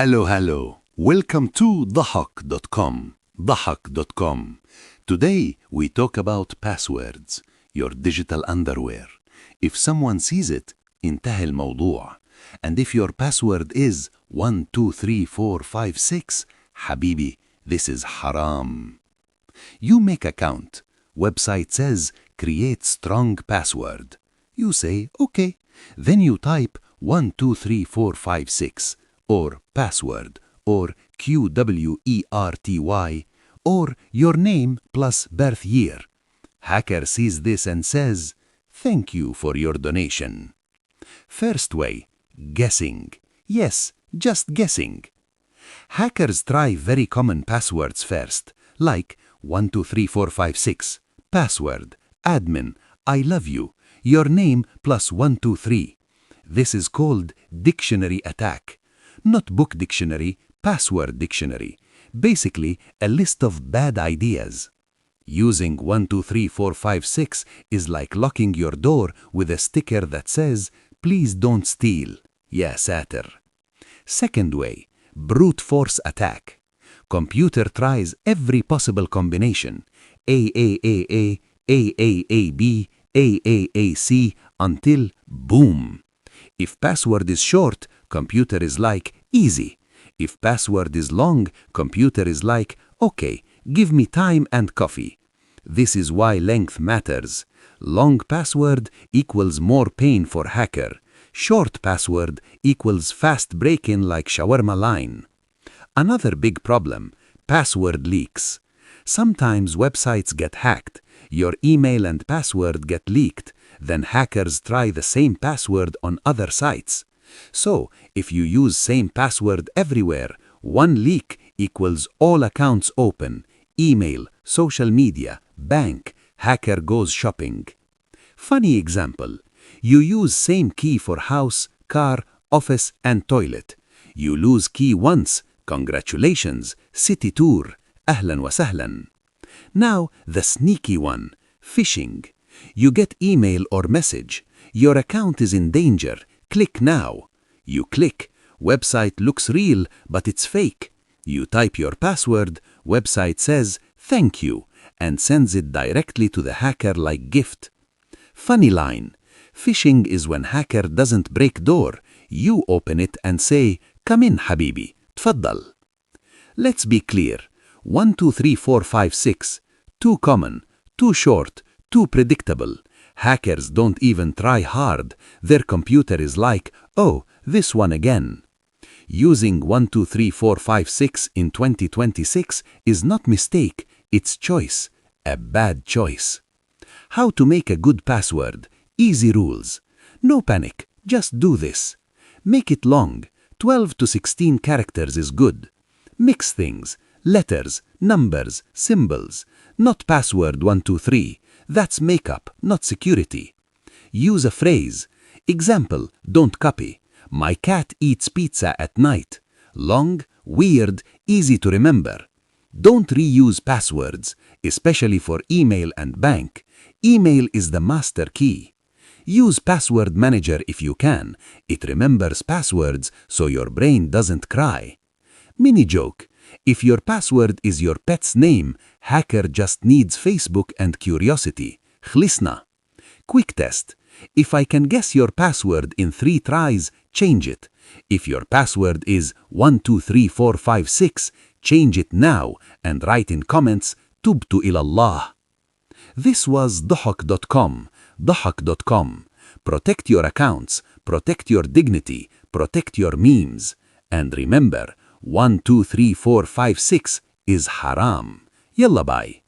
Hello. Welcome to ضحك.com. ضحك.com. Today we talk about passwords, your digital underwear. If someone sees it, انتهى الموضوع. And if your password is 123456, حبيبي, this is haram. You make account. Website says create strong password. You say okay. Then you type 123456 or password or QWERTY or your name plus birth year. Hacker sees this and says, thank you for your donation. First way, guessing. Yes, just guessing. Hackers try very common passwords first, like 123456, password, admin, I love you, your name plus 123. This is called dictionary attack. Not book dictionary, password dictionary. Basically, a list of bad ideas. Using 123456 is like locking your door with a sticker that says, please don't steal. Ya satir. Second way, brute force attack. Computer tries every possible combination, AAAA, AAAB, AAAC, until boom. If password is short, computer is like, easy. If password is long, computer is like, okay, give me time and coffee. This is why length matters. Long password equals more pain for hacker. Short password equals fast break-in like shawarma line. Another big problem, password leaks. Sometimes websites get hacked. Your email and password get leaked. Then hackers try the same password on other sites. So, if you use same password everywhere, one leak equals all accounts open, email, social media, bank, hacker goes shopping. Funny example, you use same key for house, car, office, and toilet. You lose key once, congratulations, city tour, ahlan wa sahlan. Now, the sneaky one, phishing. You get email or message, your account is in danger, click now. You click, website looks real, but it's fake. You type your password, website says, thank you, and sends it directly to the hacker like gift. Funny line, phishing is when hacker doesn't break door, you open it and say, come in habibi, tfaddal. Let's be clear, 123456, too common, too short, too predictable. Hackers don't even try hard. Their computer is like, oh, this one again. Using 123456 in 2026 is not mistake, it's choice. A bad choice. How to make a good password. Easy rules. No panic, just do this. Make it long. 12 to 16 characters is good. Mix things. Letters, numbers, symbols. Not password 123. That's makeup, not security. Use a phrase. Example, don't copy. My cat eats pizza at night. Long, weird, easy to remember. Don't reuse passwords, especially for email and bank. Email is the master key. Use password manager if you can. It remembers passwords so your brain doesn't cry. Mini joke. If your password is your pet's name, hacker just needs Facebook and curiosity. خلصنا. Quick test. If I can guess your password in 3 tries, change it. If your password is 123456, change it now and write in comments, tubtu ilallah. This was ضحك.com. ضحك.com. Protect your accounts, protect your dignity, protect your memes. And remember, 123456 is haram. Yalla bye.